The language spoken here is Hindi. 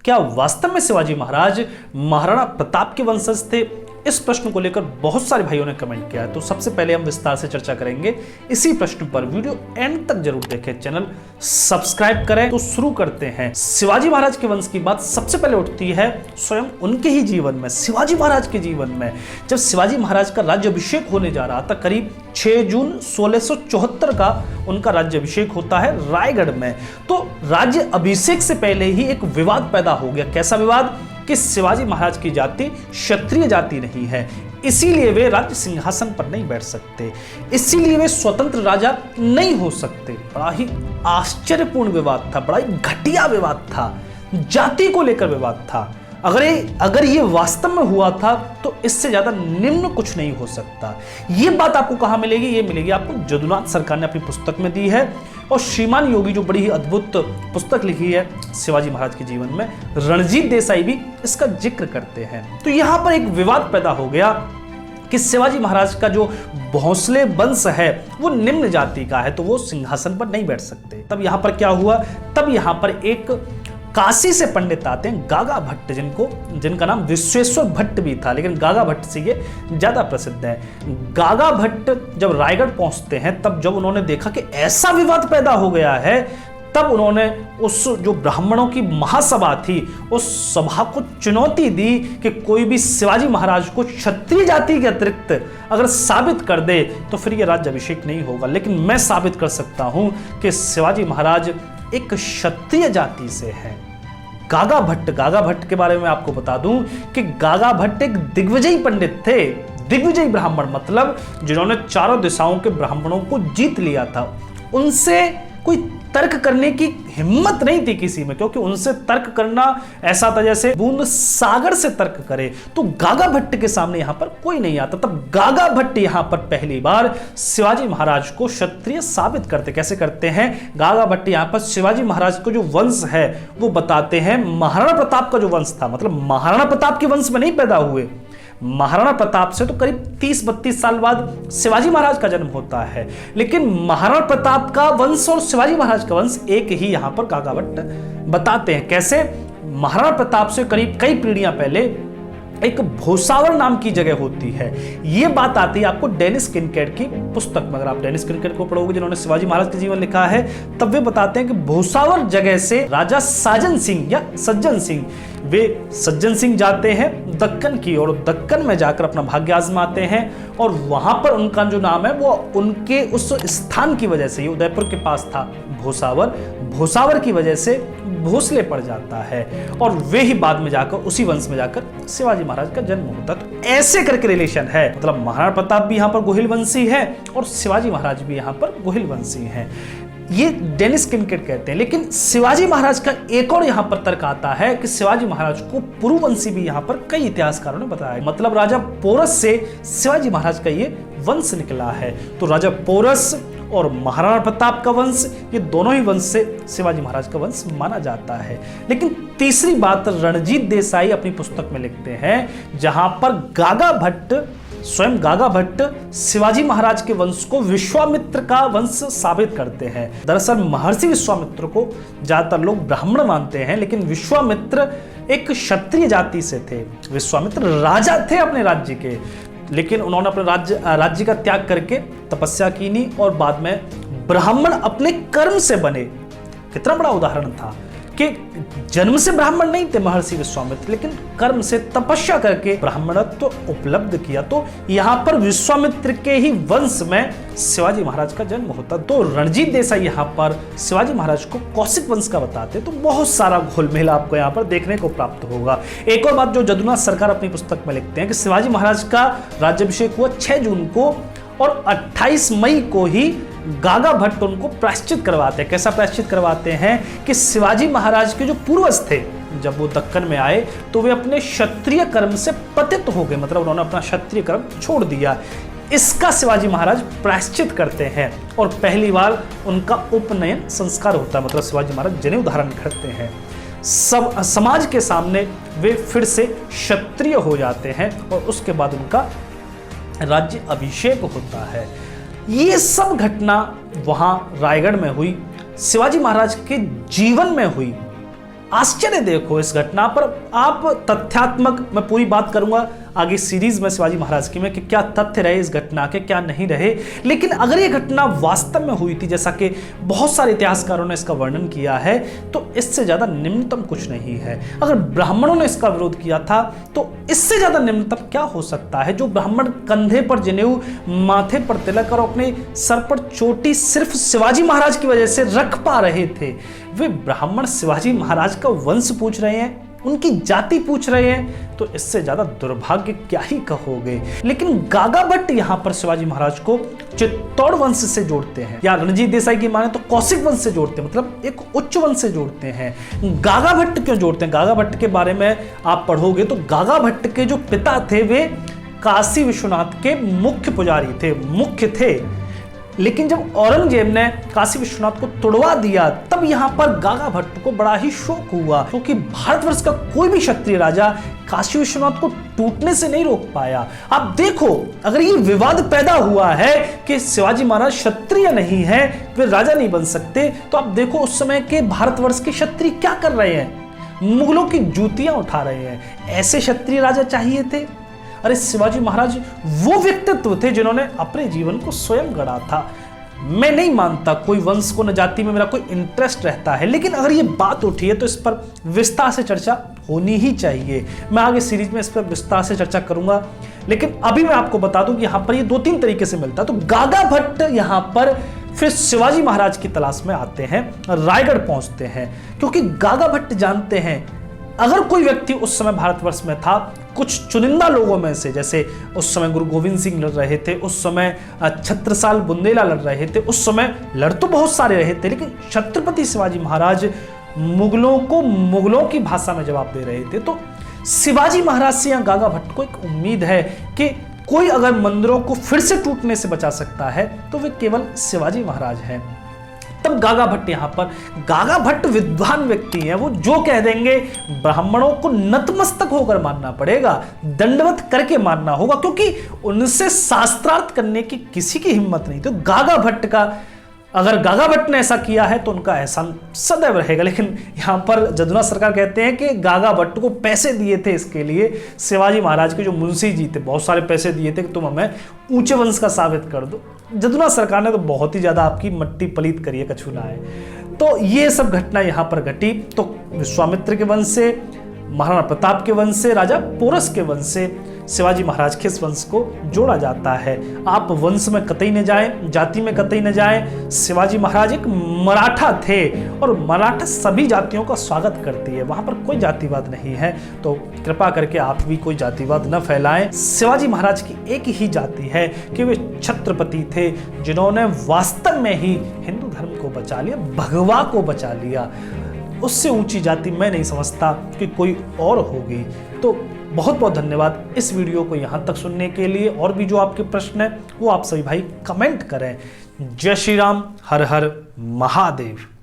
क्या वास्तव में शिवाजी महाराज महाराणा प्रताप के वंशज थे? इस प्रश्न को लेकर बहुत सारे भाइयों ने कमेंट किया है, तो सबसे पहले हम विस्तार से चर्चा करेंगे इसी प्रश्न पर। वीडियो एंड तक जरूर देखें, चैनल सब्सक्राइब करें। तो शुरू करते हैं। शिवाजी महाराज के वंश की बात सबसे पहले उठती है स्वयं उनके ही जीवन में, शिवाजी महाराज के जीवन में। जब शिवाजी महाराज का राज्याभिषेक होने जा रहा था, करीब 6 जून 1674 का उनका राज्याभिषेक होता है रायगढ़ में। तो राज्य अभिषेक से पहले ही एक विवाद पैदा हो गया। कैसा विवाद? कि शिवाजी महाराज की जाति क्षत्रिय जाति नहीं है, इसीलिए वे राज्य सिंहासन पर नहीं बैठ सकते, इसीलिए वे स्वतंत्र राजा नहीं हो सकते। बड़ा ही आश्चर्यपूर्ण विवाद था, बड़ा ही घटिया विवाद था, जाति को लेकर विवाद था। अगर ये वास्तव में हुआ था तो इससे ज्यादा निम्न कुछ नहीं हो सकता। ये बात आपको कहां मिलेगी? ये मिलेगी आपको जदुनाथ सरकार ने अपनी पुस्तक में दी है, और श्रीमान योगी जो बड़ी ही अद्भुत पुस्तक लिखी है शिवाजी महाराज के जीवन में, रणजीत देसाई भी इसका जिक्र करते हैं। तो यहां पर एक विवाद पैदा हो गया कि शिवाजी महाराज का जो भोंसले वंश है वो निम्न जाति का है, तो वो सिंहासन पर नहीं बैठ सकते। तब यहां पर क्या हुआ? तब यहां पर एक काशी से पंडित आते हैं, गागा भट्ट, जिनका नाम विश्वेश्वर भट्ट भी था, लेकिन गागा भट्ट से ये ज्यादा प्रसिद्ध है। गागा भट्ट जब रायगढ़ पहुंचते हैं, तब जब उन्होंने देखा कि ऐसा विवाद पैदा हो गया है, तब उन्होंने उस जो ब्राह्मणों की महासभा थी, उस सभा को चुनौती दी कि कोई भी शिवाजी महाराज को क्षत्रिय जाति के अतिरिक्त अगर साबित कर दे तो फिर ये राज्याभिषेक नहीं होगा। लेकिन मैं साबित कर सकता हूं कि शिवाजी महाराज एक क्षत्रिय जाति से है। गागा भट्ट के बारे में आपको बता दूं कि गागा भट्ट एक दिग्विजयी पंडित थे। दिग्विजयी ब्राह्मण मतलब जिन्होंने चारों दिशाओं के ब्राह्मणों को जीत लिया था। उनसे कोई तर्क करने की हिम्मत नहीं थी किसी में, क्योंकि उनसे तर्क करना ऐसा था जैसे बूंद सागर से तर्क करे। तो गागा भट्ट के सामने यहां पर कोई नहीं आता। तब गागा भट्ट यहां पर पहली बार शिवाजी महाराज को क्षत्रिय साबित करते। कैसे करते हैं? गागा भट्ट यहां पर शिवाजी महाराज को जो वंश है वो बताते हैं महाराणा प्रताप का जो वंश था, मतलब महाराणा प्रताप के वंश में नहीं पैदा हुए। महाराणा प्रताप से तो करीब 30-32 साल बाद शिवाजी महाराज का जन्म होता है, लेकिन महाराणा प्रताप का वंश और शिवाजी महाराज का वंश एक ही यहां पर गागा भट्ट बताते हैं। कैसे? महाराणा प्रताप से करीब कई पीढ़ियां पहले एक भोसावर नाम की जगह होती है। यह बात आती है आपको डेनिस किनकेड की पुस्तक में। अगर आप डेनिस किनकेड को पढ़ोगे, जिन्होंने शिवाजी महाराज के जीवन लिखा है, तब वे बताते हैं कि भोसावर जगह से राजा साजन सिंह या सज्जन सिंह, वे सज्जन सिंह जाते हैं दक्कन की, और दक्कन में जाकर अपना भाग्य आजमाते हैं, और वहां पर उनका जो नाम है वो उनके उस स्थान की वजह से, ये उदयपुर के पास था भोसावर की वजह से भोसले पड़ जाता है, और वे ही बाद में जाकर उसी वंश में जाकर शिवाजी महाराज का जन्म होता है। तो ऐसे करके रिलेशन है, मतलब महाराणा प्रताप भी यहां पर गोहिल वंशी है और शिवाजी महाराज भी यहां पर गोहिल वंशी है। ये डेनिस किनकेड कहते हैं। लेकिन शिवाजी महाराज का एक और यहां पर तर्क आता है कि शिवाजी महाराज को पुरुवंशी भी यहां पर कई इतिहासकारों ने बताया, मतलब राजा पोरस से शिवाजी महाराज का ये वंश निकला है। तो राजा पोरस और महाराणा प्रताप का वंश, ये दोनों ही वंश से शिवाजी महाराज का वंश माना जाता है। लेकिन तीसरी बात रणजीत देसाई अपनी पुस्तक में लिखते हैं, जहां पर स्वयं गागा भट्ट शिवाजी महाराज के वंश को विश्वामित्र का वंश साबित करते हैं। दरअसल महर्षि विश्वामित्र को ज्यादातर लोग ब्राह्मण मानते हैं, लेकिन विश्वामित्र एक क्षत्रिय जाति से थे। विश्वामित्र राजा थे अपने राज्य के, लेकिन उन्होंने अपने राज्य का त्याग करके तपस्या की नहीं, और बाद में ब्राह्मण अपने कर्म से बने। कितना बड़ा उदाहरण था कि जन्म से ब्राह्मण नहीं थे महर्षि विश्वामित्र, लेकिन कर्म से तपस्या करके ब्राह्मणत्व उपलब्ध किया। तो यहां पर विश्वामित्र के ही वंश में शिवाजी महाराज का जन्म होता। तो रणजीत देसाई यहां पर शिवाजी महाराज को कौशिक वंश का बताते, तो बहुत सारा घोलमेल आपको यहां पर देखने को प्राप्त होगा। एक और बात जो जदुनाथ सरकार अपनी पुस्तक में लिखते हैं कि शिवाजी महाराज का राज्याभिषेक हुआ 6 जून को, और 28 मई को ही गागा भट्ट उनको प्रायश्चित करवाते हैं। कैसा प्रायश्चित करवाते हैं? कि शिवाजी महाराज के जो पूर्वज थे, जब वो दक्कन में आए तो वे अपने क्षत्रिय कर्म से पतित हो गए, मतलब उन्होंने अपना क्षत्रिय कर्म छोड़ दिया। इसका शिवाजी महाराज प्रायश्चित करते हैं, और पहली बार उनका उपनयन संस्कार होता है, मतलब शिवाजी महाराज जनेऊ धारण करते हैं। सब समाज के सामने वे फिर से क्षत्रिय हो जाते हैं, और उसके बाद उनका राज्य अभिषेक होता है। ये सब घटना वहां रायगढ़ में हुई, शिवाजी महाराज के जीवन में हुई। आश्चर्य देखो इस घटना पर। आप तथ्यात्मक, मैं पूरी बात करूंगा आगे सीरीज में शिवाजी महाराज की में कि क्या तथ्य रहे इस घटना के, क्या नहीं रहे। लेकिन अगर ये घटना वास्तव में हुई थी, जैसा कि बहुत सारे इतिहासकारों ने इसका वर्णन किया है, तो इससे ज्यादा निम्नतम कुछ नहीं है। अगर ब्राह्मणों ने इसका विरोध किया था तो इससे ज्यादा निम्नतम क्या हो सकता है। जो ब्राह्मण कंधे पर जनेऊ, माथे पर तिलक और अपने सर पर चोटी सिर्फ शिवाजी महाराज की वजह से रख पा रहे थे, वे ब्राह्मण शिवाजी महाराज का वंश पूछ रहे हैं, उनकी जाति पूछ रहे हैं, तो इससे ज्यादा दुर्भाग्य क्या ही कहोगे। लेकिन गागा भट्ट यहां पर शिवाजी महाराज को चित्तौड़ वंश से जोड़ते हैं, या रणजीत देसाई की माने तो कौशिक वंश से जोड़ते हैं, मतलब एक उच्च वंश से जोड़ते हैं। गागा भट्ट क्यों जोड़ते हैं? गागा भट्ट के बारे में आप पढ़ोगे तो गागा भट्ट के जो पिता थे वे काशी विश्वनाथ के मुख्य पुजारी थे, मुख्य थे। लेकिन जब औरंगजेब ने काशी विश्वनाथ को तोड़वा दिया, तब यहां पर गागा भट्ट को बड़ा ही शौक हुआ, क्योंकि भारतवर्ष का कोई भी क्षत्रिय राजा काशी विश्वनाथ को टूटने से नहीं रोक पाया। आप देखो, अगर ये विवाद पैदा हुआ है कि शिवाजी महाराज क्षत्रिय नहीं है, वे राजा नहीं बन सकते, तो आप देखो उस समय के भारतवर्ष के क्षत्रिय क्या कर रहे हैं, मुगलों की जूतियां उठा रहे हैं। ऐसे क्षत्रिय राजा चाहिए थे? अरे शिवाजी महाराज वो व्यक्तित्व थे जिन्होंने अपने जीवन को स्वयं गढ़ा था। मैं नहीं मानता कोई वंश को न जाति में मेरा कोई इंटरेस्ट रहता है, लेकिन अगर ये बात उठी है तो इस पर विस्तार से चर्चा होनी ही चाहिए। मैं आगे सीरीज में इस पर विस्तार से चर्चा करूंगा, लेकिन अभी मैं आपको बता दूं कि यहां पर ये 2-3 तरीके से मिलता है। तो गागा भट्ट यहां पर फिर शिवाजी महाराज की तलाश में आते हैं, रायगढ़ पहुंचते हैं, क्योंकि गागा भट्ट जानते हैं अगर कोई व्यक्ति उस समय भारतवर्ष में था, कुछ चुनिंदा लोगों में से, जैसे उस समय गुरु गोविंद सिंह लड़ रहे थे, उस समय छत्रसाल बुंदेला लड़ रहे थे, उस समय लड़ तो बहुत सारे रहे थे, लेकिन छत्रपति शिवाजी महाराज मुगलों को मुगलों की भाषा में जवाब दे रहे थे। तो शिवाजी महाराज से यहाँ गागा भट्ट को एक उम्मीद है कि कोई अगर मंदिरों को फिर से टूटने से बचा सकता है तो वे केवल शिवाजी महाराज हैं। तब गागा भट्ट यहां पर, गागा भट्ट विद्वान व्यक्ति हैं, वो जो कह देंगे ब्राह्मणों को नतमस्तक होकर मानना पड़ेगा, दंडवत करके मानना होगा, क्योंकि उनसे शास्त्रार्थ करने की किसी की हिम्मत नहीं। तो गागा भट्ट का, अगर गागा भट्ट ने ऐसा किया है तो उनका एहसान सदैव रहेगा। लेकिन यहाँ पर जदुनाथ सरकार कहते हैं कि गागा भट्ट को पैसे दिए थे इसके लिए, शिवाजी महाराज के जो मुंशी जी थे बहुत सारे पैसे दिए थे कि तुम हमें ऊंचे वंश का साबित कर दो। जदुनाथ सरकार ने तो बहुत ही ज्यादा आपकी मट्टी पलीत करी है, कछुला है। तो ये सब घटना यहाँ पर घटी। तो विश्वामित्र के वंश से, महाराणा प्रताप के वंश से, राजा पोरस के वंश से शिवाजी महाराज के इस वंश को जोड़ा जाता है। आप वंश में कतई न जाएं, जाति में कतई न जाएं। शिवाजी महाराज एक मराठा थे और मराठा सभी जातियों का स्वागत करती है, वहां पर कोई जातिवाद नहीं है। तो कृपा करके आप भी कोई जातिवाद न फैलाएं। शिवाजी महाराज की एक ही जाति है कि वे छत्रपति थे जिन्होंने वास्तव में ही हिंदू धर्म को बचा लिया, भगवा को बचा लिया। उससे ऊंची जाति मैं नहीं समझता कि कोई और होगी। तो बहुत बहुत धन्यवाद इस वीडियो को यहाँ तक सुनने के लिए। और भी जो आपके प्रश्न हैं वो आप सभी भाई कमेंट करें। जय श्री राम, हर हर महादेव।